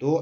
2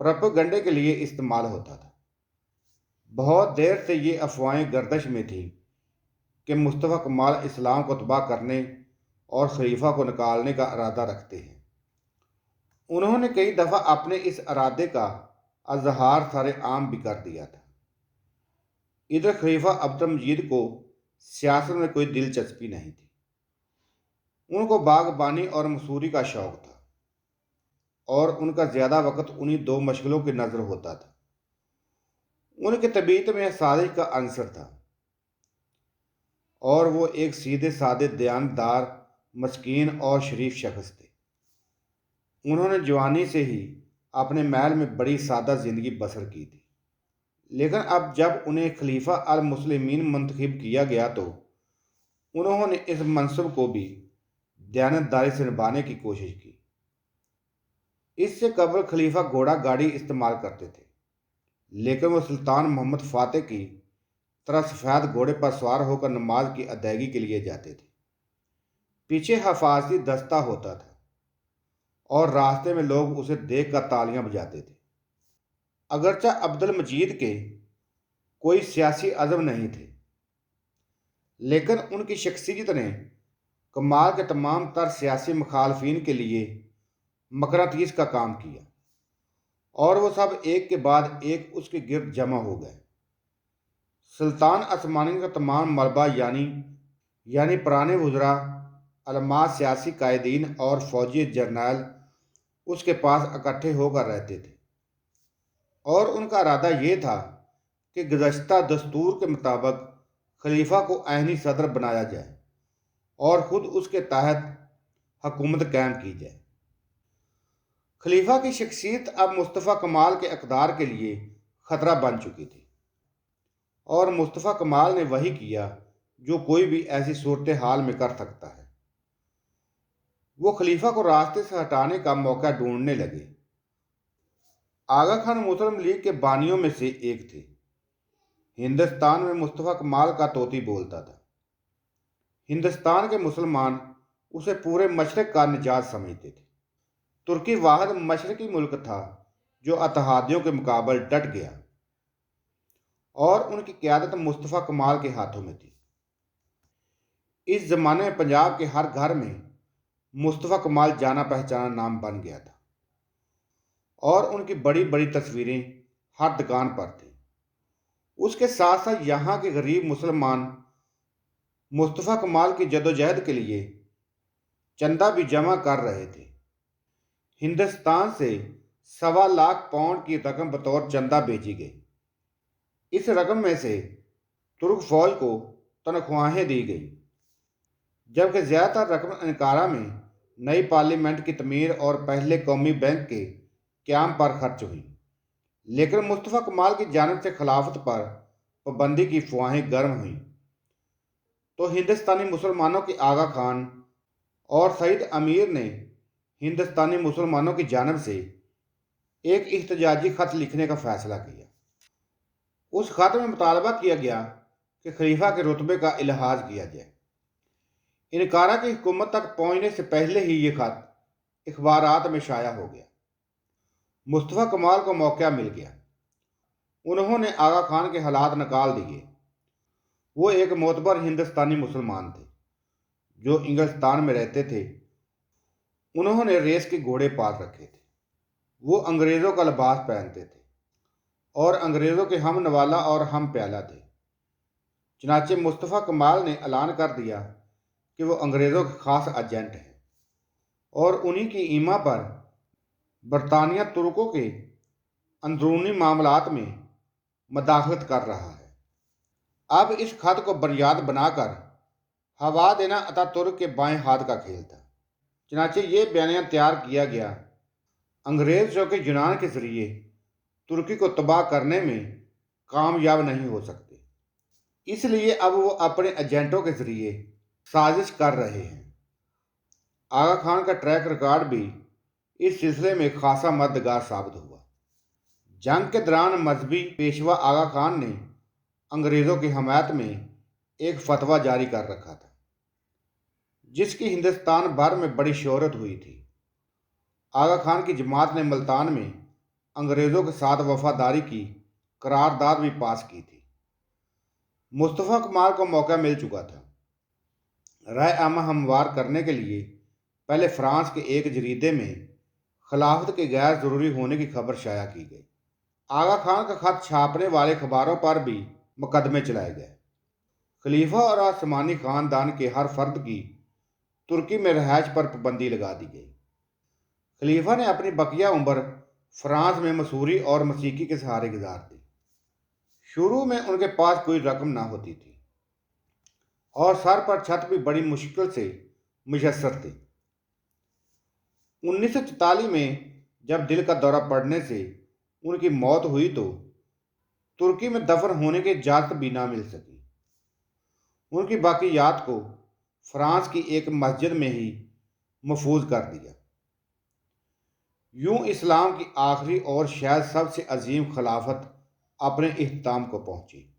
پروپیگنڈے کے لیے استعمال ہوتا تھا۔ بہت دیر سے یہ افواہیں گردش میں تھیں کہ مصطفیٰ کمال اسلام کو تباہ کرنے اور خلیفہ کو نکالنے کا ارادہ رکھتے ہیں۔ انہوں نے کئی دفعہ اپنے اس ارادے کا اظہار سارے عام بھی کر دیا تھا۔ ادھر خلیفہ عبد المجید کو سیاست میں کوئی دلچسپی نہیں تھی۔ ان کو باغبانی اور مصوری کا شوق تھا اور ان کا زیادہ وقت انہی دو مشغلوں کی نظر ہوتا تھا۔ ان کی طبیعت میں سازش کا عنصر تھا اور وہ ایک سیدھے سادے دیانتدار، مسکین اور شریف شخص تھے۔ انہوں نے جوانی سے ہی اپنے محل میں بڑی سادہ زندگی بسر کی تھی، لیکن اب جب انہیں خلیفہ المسلمین منتخب کیا گیا تو انہوں نے اس منصب کو بھی دیانتداری سے نبھانے کی کوشش کی۔ اس سے قبل خلیفہ گھوڑا گاڑی استعمال کرتے تھے، لیکن وہ سلطان محمد فاتح کی طرح سفید گھوڑے پر سوار ہو کر نماز کی ادائیگی کے لیے جاتے تھے۔ پیچھے حفاظتی دستہ ہوتا تھا اور راستے میں لوگ اسے دیکھ کر تالیاں بجاتے تھے۔ اگرچہ عبد المجید کے کوئی سیاسی عزم نہیں تھے، لیکن ان کی شخصیت نے کمال کے تمام تر سیاسی مخالفین کے لیے مقناطیس کا کام کیا اور وہ سب ایک کے بعد ایک اس کے گرد جمع ہو گئے۔ سلطان عثمانی کا تمام ملبہ یعنی پرانے وزراء، علماء، سیاسی قائدین اور فوجی جرنیل اس کے پاس اکٹھے ہو کر رہتے تھے اور ان کا ارادہ یہ تھا کہ گزشتہ دستور کے مطابق خلیفہ کو عینی صدر بنایا جائے اور خود اس کے تحت حکومت قائم کی جائے۔ خلیفہ کی شخصیت اب مصطفیٰ کمال کے اقتدار کے لیے خطرہ بن چکی تھی اور مصطفیٰ کمال نے وہی کیا جو کوئی بھی ایسی صورتحال میں کر سکتا ہے۔ وہ خلیفہ کو راستے سے ہٹانے کا موقع ڈھونڈنے لگے۔ آغا خان مسلم لیگ کے بانیوں میں سے ایک تھے۔ ہندوستان میں مصطفیٰ کمال کا طوطی بولتا تھا۔ ہندوستان کے مسلمان اسے پورے مشرق کا نجات سمجھتے تھے۔ ترکی واحد مشرقی ملک تھا جو اتحادیوں کے مقابل ڈٹ گیا اور ان کی قیادت مصطفیٰ کمال کے ہاتھوں میں تھی۔ اس زمانے میں پنجاب کے ہر گھر میں مصطفیٰ کمال جانا پہچانا نام بن گیا تھا اور ان کی بڑی بڑی تصویریں ہر دکان پر تھیں۔ اس کے ساتھ ساتھ یہاں کے غریب مسلمان مصطفیٰ کمال کی جدوجہد کے لیے چندہ بھی جمع کر رہے تھے۔ ہندوستان سے 1.25 پاؤنڈ کی رقم بطور چندہ بھیجی گئی۔ اس رقم میں سے ترک فوج کو تنخواہیں دی گئی، جبکہ زیادہ تر رقم انکارا میں نئی پارلیمنٹ کی تعمیر اور پہلے قومی بینک کے قیام پر خرچ ہوئی۔ لیکن مصطفیٰ کمال کی جانب سے خلافت پر پابندی کی افواہیں گرم ہوئیں تو ہندوستانی مسلمانوں کے آغا خان اور سعید امیر نے ہندوستانی مسلمانوں کی جانب سے ایک احتجاجی خط لکھنے کا فیصلہ کیا۔ اس خط میں مطالبہ کیا گیا کہ خلیفہ کے رتبے کا الحاظ کیا جائے۔ انکارا کی حکومت تک پہنچنے سے پہلے ہی یہ خط اخبارات میں شائع ہو گیا۔ مصطفیٰ کمال کو موقع مل گیا۔ انہوں نے آغا خان کے حالات نکال دیے۔ وہ ایک معتبر ہندوستانی مسلمان تھے جو انگلستان میں رہتے تھے۔ انہوں نے ریس کے گھوڑے پال رکھے تھے۔ وہ انگریزوں کا لباس پہنتے تھے اور انگریزوں کے ہم نوالہ اور ہم پیالہ تھے۔ چنانچہ مصطفیٰ کمال نے اعلان کر دیا کہ وہ انگریزوں کے خاص ایجنٹ ہیں اور انہی کی ایما پر برطانیہ ترکوں کے اندرونی معاملات میں مداخلت کر رہا ہے۔ اب اس خط کو بنیاد بنا کر ہوا دینا اتا ترک کے بائیں ہاتھ کا کھیل تھا۔ چنانچہ یہ بیانیہ تیار کیا گیا: انگریز جو کہ یونان کے ذریعے ترکی کو تباہ کرنے میں کامیاب نہیں ہو سکتے، اس لیے اب وہ اپنے ایجنٹوں کے ذریعے سازش کر رہے ہیں۔ آغا خان کا ٹریک ریکارڈ بھی اس سلسلے میں خاصا مددگار ثابت ہوا۔ جنگ کے دوران مذہبی پیشوا آغا خان نے انگریزوں کی حمایت میں ایک فتویٰ جاری کر رکھا تھا جس کی ہندوستان بھر میں بڑی شہرت ہوئی تھی۔ آغا خان کی جماعت نے ملتان میں انگریزوں کے ساتھ وفاداری کی قرارداد بھی پاس کی تھی۔ مصطفیٰ کمال کو موقع مل چکا تھا۔ رائے عامہ ہموار کرنے کے لیے پہلے فرانس کے ایک جریدے میں خلافت کے غیر ضروری ہونے کی خبر شائع کی گئی۔ آغا خان کا خط چھاپنے والے اخباروں پر بھی مقدمے چلائے گئے۔ خلیفہ اور عثمانی خاندان کے ہر فرد کی ترکی میں رہائش پر پابندی لگا دی گئی۔ خلیفہ نے اپنی بقیہ عمر فرانس میں مصوری اور موسیقی کے سہارے گزار دی۔ شروع میں ان کے پاس کوئی رقم نہ ہوتی تھی اور سر پر چھت بھی بڑی مشکل سے میسر تھی۔ 1944 میں جب دل کا دورہ پڑنے سے ان کی موت ہوئی تو ترکی میں دفن ہونے کی اجازت بھی نہ مل سکی۔ ان کی باقیات کو فرانس کی ایک مسجد میں ہی محفوظ کر دیا۔ یوں اسلام کی آخری اور شاید سب سے عظیم خلافت اپنے اختتام کو پہنچی۔